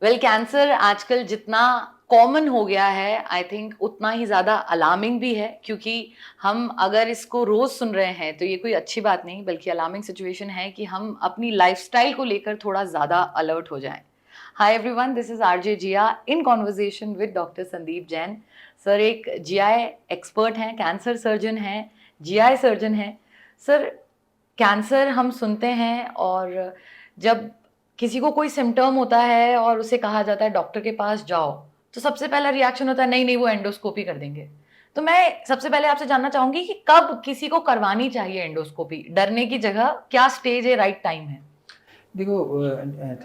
Well cancer आजकल जितना common हो गया है, आई थिंक उतना ही ज़्यादा अलार्मिंग भी है, क्योंकि हम अगर इसको रोज़ सुन रहे हैं तो ये कोई अच्छी बात नहीं, बल्कि अलार्मिंग सिचुएशन है कि हम अपनी लाइफस्टाइल को लेकर थोड़ा ज़्यादा अलर्ट हो जाएं। Hi everyone, this is RJ Jiya in conversation with doctor Sandeep Jain. Sir एक जीआई एक्सपर्ट हैं, कैंसर सर्जन हैं, जीआई सर्जन हैं। सर, कैंसर हम सुनते हैं, और जब किसी को कोई सिम्टम होता है और उसे कहा जाता है डॉक्टर के पास जाओ, तो सबसे पहला रिएक्शन होता है नहीं नहीं वो एंडोस्कोपी कर देंगे। तो मैं सबसे पहले आपसे जानना चाहूंगी कि कब किसी को करवानी चाहिए एंडोस्कोपी, डरने की जगह क्या स्टेज है, राइट टाइम है? देखो,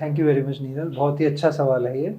thank you very much Niral, बहुत ही अच्छा सवाल है ये।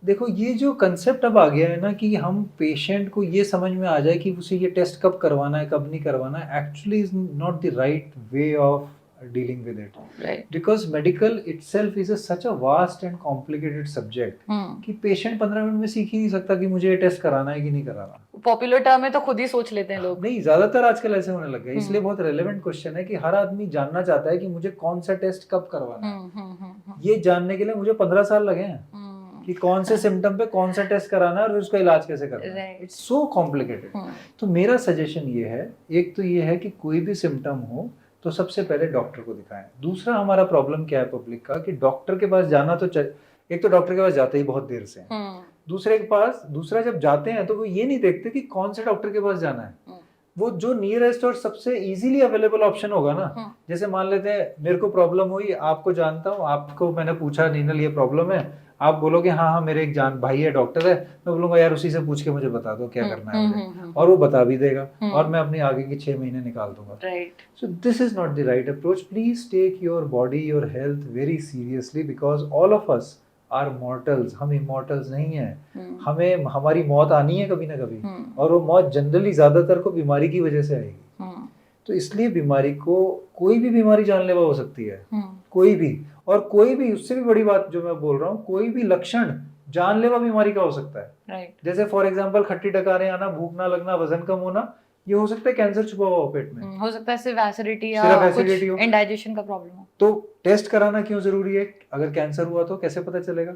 देखो, ये जो कंसेप्ट अब आ गया है ना कि हम पेशेंट को ये समझ में आ जाए कि उसे ये टेस्ट कब करवाना है कब नहीं करवाना है, actually is not the right way of dealing with it, right. Because medical itself is such a vast and complicated subject कि पेशेंट 15 मिनट में सीख ही नहीं सकता कि मुझे ये टेस्ट कराना है कि नहीं कराना। पॉपुलर टर्म है तो खुद ही सोच लेते हैं लोग। नहीं, ज्यादातर आजकल ऐसे होने लग गया, इसलिए बहुत रेलेवेंट क्वेश्चन है कि हर आदमी जानना चाहता है कि मुझे कौन सा टेस्ट कब करवाना है। ये जानने के लिए मुझे 15 साल लगे हैं कि कौन से सिम्टम पे कौन सा टेस्ट कराना है और उसका इलाज कैसे करना है। It's so complicated. तो मेरा सजेशन ये है, एक तो ये है कि कोई भी सिम्टम हो तो सबसे पहले डॉक्टर को दिखाएं। दूसरा, हमारा प्रॉब्लम क्या है पब्लिक का कि डॉक्टर के पास जाना तो एक तो डॉक्टर के पास जाते ही बहुत देर से हैं। दूसरा जब जाते हैं तो वो ये नहीं देखते कि कौन से डॉक्टर के पास जाना है। वो जो नियरेस्ट और सबसे इजीली अवेलेबल ऑप्शन होगा ना, जैसे मान लेते हैं मेरे को प्रॉब्लम हुई, आपको जानता हूँ, आपको मैंने पूछा नीनल ये प्रॉब्लम है, आप बोलोगे हाँ हाँ मेरे एक जान भाई है डॉक्टर है, मैं बोलूंगा यार उसी से पूछ के मुझे बता दो क्या करना है मुझे, और वो बता भी देगा और मैं अपने आगे के 6 महीने निकाल दूंगा। Right. So this is not the right approach. Please take your body, your health very seriously, because all of us are mortals. हम इमॉर्टल्स नहीं हैं। हमें हमारी मौत आनी है कभी ना कभी, और वो मौत जनरली ज्यादातर को बीमारी की वजह से आएगी। तो इसलिए बीमारी को, कोई भी बीमारी जानलेवा हो सकती है, कोई भी, और कोई भी, उससे भी बड़ी बात जो मैं बोल रहा हूँ, कोई भी लक्षण जानलेवा बीमारी का हो सकता है। राइट। जैसे फॉर एग्जांपल खट्टी डकारें आना, भूख ना लगना, वजन कम होना, ये हो सकता है कैंसर छुपा हुआ हो पेट में। हो सकता है सिर्फ एसिडिटी या कुछ इंडाइजेशन का प्रॉब्लम हो। तो टेस्ट कराना क्यों जरूरी है? अगर कैंसर हुआ तो कैसे पता चलेगा?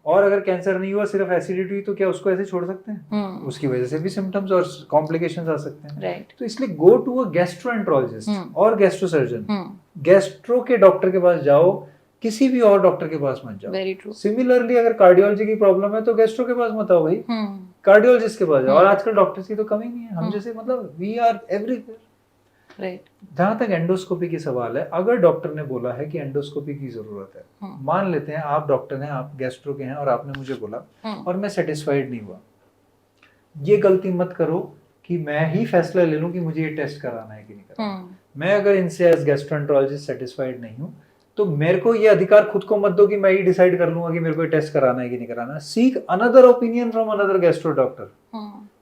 और अगर कैंसर नहीं हुआ, सिर्फ एसिडिटी हुई, तो क्या उसको ऐसे छोड़ सकते हैं? उसकी वजह से भी सिम्टम्स और कॉम्प्लिकेशंस आ सकते हैं। राइट। तो इसलिए गो टू अ गैस्ट्रोएंट्रोलॉजिस्ट और गैस्ट्रोसर्जन। गैस्ट्रो के डॉक्टर के पास जाओ, किसी भी और डॉक्टर के पास मत जाओ। Very true. सिमिलरली अगर कार्डियोलॉजी की प्रॉब्लम है तो गैस्ट्रो के पास मत आओ भाई, कार्डियोलॉजिस्ट के पास जाओ। और आजकल डॉक्टर्स की तो कमी नहीं है, हम जैसे, मतलब वी आर एवरीवेयर। राइट। जहां तक एंडोस्कोपी की सवाल है, अगर डॉक्टर ने बोला है कि एंडोस्कोपी की जरूरत है, मान लेते हैं आप डॉक्टर हैं, आप गैस्ट्रो के हैं और आपने मुझे बोला और मैं सेटिस्फाइड नहीं हुआ, ये गलती मत करो कि मैं ही फैसला ले लूं कि मुझे ये टेस्ट कराना है कि नहीं कराना। मैं अगर इनसे एज गैस्ट्रोएंटरोलॉजिस्ट सेटिस्फाइड नहीं हूं तो मेरे को ये अधिकार खुद को मत दो कि मैं ही डिसाइड कर लूंगा कि मेरे को ये टेस्ट कराना है कि नहीं कराना। Seek another opinion from another gastro doctor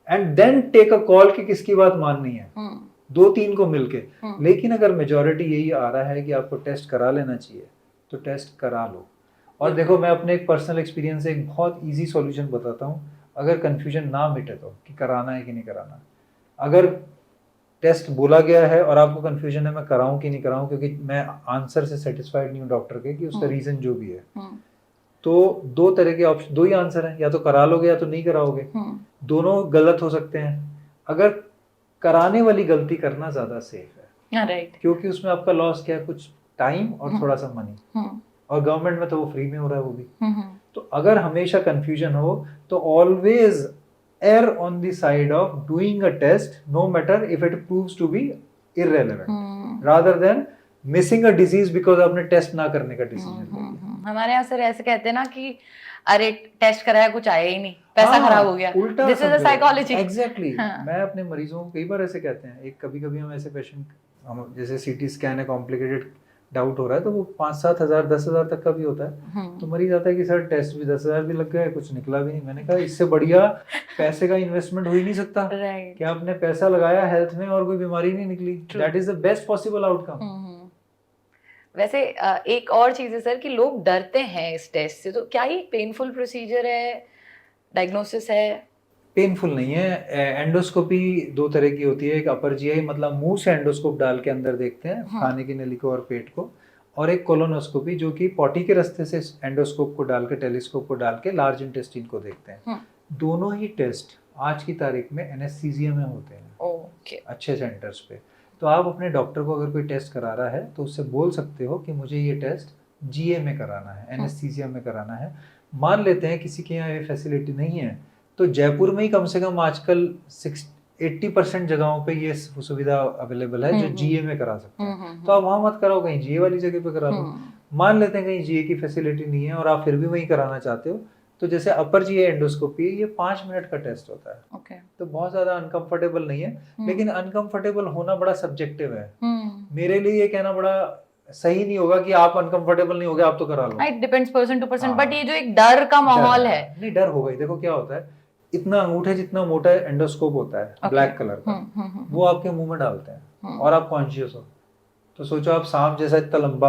and then take a call कि किसकी बात माननी है, 2-3 को मिलके। लेकिन अगर मेजॉरिटी यही आ रहा है कि आपको टेस्ट करा लेना चाहिए तो टेस्ट करा लो। और देखो, मैं अपने एक पर्सनल एक्सपीरियंस से एक बहुत इजी सॉल्यूशन बताता हूँ, अगर कंफ्यूजन ना मिटे तो, कि कराना है कि नहीं कराना। अगर टेस्ट बोला गया है और आपको कंफ्यूजन है मैं कराऊं कि नहीं कराऊं, क्योंकि मैं आंसर से सेटिस्फाइड नहीं हूँ डॉक्टर के कि उसका रीजन जो भी है, तो 2 तरह के ऑप्शन, 2 ही आंसर है, या तो करा लोगे या तो नहीं कराओगे। दोनों गलत हो सकते हैं। अगर कराने वाली गलती करना ज्यादा सेफ है, राइट, क्योंकि उसमें आपका लॉस क्या है, कुछ टाइम और थोड़ा सा मनी, और गवर्नमेंट में तो वो फ्री में हो रहा है वो भी। तो अगर हमेशा कंफ्यूजन हो तो always err on the side of doing a test, no matter if it proves to be irrelevant, rather than missing a disease because आपने टेस्ट ना करने का डिसीजन लिया। हमारे यहाँ सर ऐसे कहते हैं ना कि अरे टेस्ट कराया कुछ आया ही नहीं, पैसा खराब हो गया। उल्टा this is a psychology. Exactly. मैं अपने मरीजों को कई बार ऐसे कहते हैं, एक कभी हम ऐसे पेशेंट, हम जैसे सीटी स्कैन है, कॉम्प्लिकेटेड डाउट हो रहा है, तो वो 5-7 हजार 10 हजार तक का भी होता है, तो मरीज आता है कि सर टेस्ट भी 10 हजार भी लग गया, कुछ निकला भी नहीं। मैंने कहा इससे बढ़िया पैसे का इन्वेस्टमेंट हो ही नहीं सकता कि आपने पैसा लगाया हेल्थ में और कोई बीमारी नहीं निकली। That is the best possible outcome. वैसे एक और चीज है सर कि लोग डरते हैं इस टेस्ट से, तो क्या ये पेनफुल प्रोसीजर है, डायग्नोसिस है? पेनफुल नहीं है। एंडोस्कोपी 2 तरह की होती है, एक अपर जीआई, मतलब मुंह से एंडोस्कोप डाल के अंदर देखते हैं खाने की नली को और पेट को, और एक कोलोनोस्कोपी जो कि पॉटी के रास्ते से एंडोस्कोप को डाल के, टेलीस्कोप को डाल के लार्ज इंटेस्टाइन को देखते हैं। दोनों ही टेस्ट आज की तारीख में एनेस्थीसिया में होते हैं, ओके, अच्छे सेंटर्स पे। तो आप अपने डॉक्टर को अगर कोई टेस्ट करा रहा है तो उससे बोल सकते हो कि मुझे ये टेस्ट जीए में कराना है, एनेस्थीसिया में कराना है। मान लेते हैं किसी के यहाँ ये फैसिलिटी नहीं है, तो जयपुर में ही कम से कम आजकल 80% जगहों पे ये सुविधा अवेलेबल है जो जीए में करा सकते हैं। तो आप वहाँ मत कराओ, कहीं जीए वाली जगह पे करा लो। मान लेते हैं कहीं जीए की फैसिलिटी नहीं है और आप फिर भी वहीं कराना चाहते हो, तो जैसे अपर जीए एंडोस्कोपी, ये 5 मिनट का टेस्ट होता है। okay. तो बहुत ज्यादा अनकंफर्टेबल नहीं है, लेकिन अनकंफर्टेबल होना बड़ा सब्जेक्टिव है। मेरे लिए ये कहना बड़ा सही नहीं होगा कि आप अनकंफर्टेबल नहीं होगे, आप तो करा लो। It depends person to person, but ये जो एक डर का माहौल है, नहीं डर होगा ही। देखो क्या होता है, इतना अंगूठे जितना मोटा एंडोस्कोप होता है ब्लैक कलर का, वो आपके मुंह में डालते हैं और आप कॉन्शियस हो। तो सोचो आप सांप जैसा इतना लंबा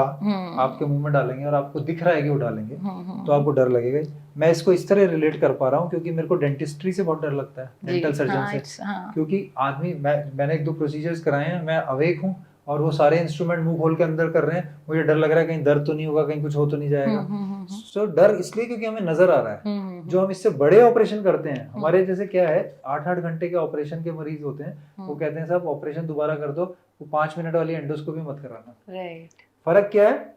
आपके मुंह में डालेंगे और आपको दिख रहा है कि वो डालेंगे, तो आपको डर लगेगा ही। मैं इसको इस तरह रिलेट कर पा रहा हूँ क्योंकि मेरे को डेंटिस्ट्री से बहुत डर लगता है, डेंटल सर्जन से। क्योंकि आदमी, मैंने 1-2 प्रोसीजर्स कराए हैं, मैं अवेक हूँ और वो सारे इंस्ट्रूमेंट मुंह खोल के अंदर कर रहे हैं, मुझे डर लग रहा है कहीं दर्द तो नहीं होगा, कहीं कुछ हो तो नहीं जाएगा। सो डर इसलिए क्योंकि हमें नजर आ रहा है। जो हम इससे बड़े ऑपरेशन करते हैं, हमारे जैसे क्या है 8-8 घंटे के ऑपरेशन के मरीज होते हैं, वो कहते हैं साहब ऑपरेशन दोबारा कर दो, वो 5 मिनट वाली एंडोस्कोपी मत कराना। राइट। फर्क क्या है,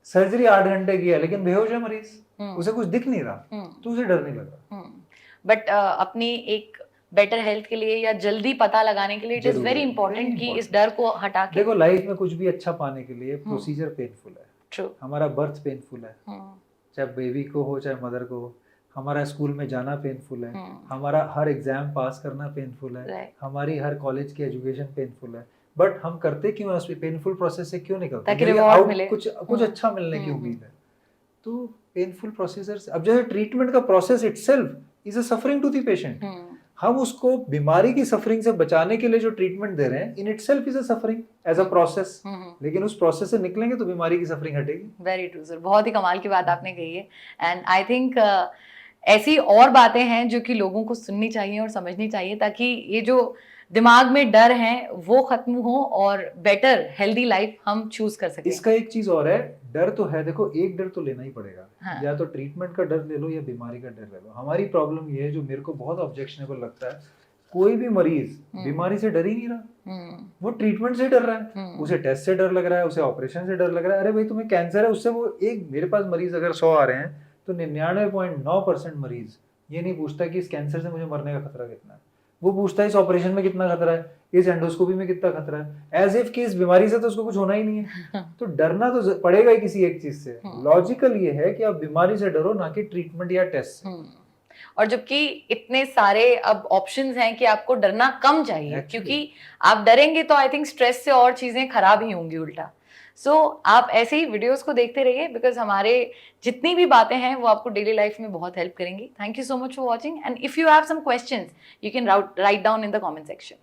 सर्जरी 8 घंटे की है लेकिन बेहोश है मरीज, उसे कुछ दिख नहीं रहा, तो उसे डर नहीं लग रहा। बट अपनी एक बेटर हेल्थ के लिए या जल्दी पता लगाने के लिए इट इज वेरी इंपॉर्टेंट कि इस डर को हटा के, देखो लाइफ में कुछ भी अच्छा पाने के लिए प्रोसीजर पेनफुल है। ट्रू। हमारा बर्थ पेनफुल है, चाहे बेबी को हो चाहे मदर को हो। हमारा स्कूल में जाना पेनफुल है, हमारा हर एग्जाम पास करना पेनफुल है, हमारी हर कॉलेज की एजुकेशन पेनफुल है। बट हम करते क्यों, उस पेनफुल प्रोसेस से क्यों निकलते हैं? कुछ अच्छा मिलने की उम्मीद है। तो पेनफुल प्रोसीजर, अब जैसे ट्रीटमेंट का process itself is a suffering to the patient. हम उसको बीमारी की सफरिंग से बचाने के लिए जो ट्रीटमेंट दे रहे हैं, in itself is a suffering as a process. लेकिन उस प्रोसेस से निकलेंगे तो बीमारी की सफरिंग हटेगी। वेरी ट्रू सर, बहुत ही कमाल की बात आपने कही है। एंड आई थिंक ऐसी और बातें हैं जो कि लोगों को सुननी चाहिए और समझनी चाहिए, ताकि ये जो दिमाग में डर है वो खत्म हो और बेटर हेल्दी लाइफ हम चूज कर सकें। इसका एक चीज और है, डर तो है, देखो एक डर तो लेना ही पड़ेगा। हाँ। या तो ट्रीटमेंट का डर ले लो या बीमारी का डर ले लो। हमारी प्रॉब्लम ये है, जो मेरे को बहुत ऑब्जेक्शनेबल लगता है, कोई भी मरीज बीमारी से डर ही नहीं रहा, वो ट्रीटमेंट से डर रहा है। उसे टेस्ट से डर लग रहा है, उसे ऑपरेशन से डर लग रहा है। अरे भाई तुम्हें कैंसर है, उससे वो एक, मेरे पास मरीज अगर 100 आ रहे हैं तो 99.9% मरीज ये नहीं पूछता कि इस कैंसर से मुझे मरने का खतरा कितना है, वो पूछता है इस ऑपरेशन में कितना खतरा है, इस एंडोस्कोपी में कितना खतरा है, एज इफ कि इस बीमारी से तो उसको कुछ होना ही नहीं है। तो डरना तो पड़ेगा ही किसी एक चीज से। लॉजिकल ये है कि आप बीमारी से डरो, ना कि ट्रीटमेंट या टेस्ट से। और जबकि इतने सारे अब ऑप्शंस हैं कि आपको डरना कम चाहिए, क्योंकि आप डरेंगे तो आई थिंक स्ट्रेस से और चीजें खराब ही होंगी उल्टा। सो आप ऐसे ही वीडियोस को देखते रहिए, बिकॉज हमारे जितनी भी बातें हैं वो आपको डेली लाइफ में बहुत हेल्प करेंगी। Thank you so much for watching, and if you have some questions you can write down in the comment section.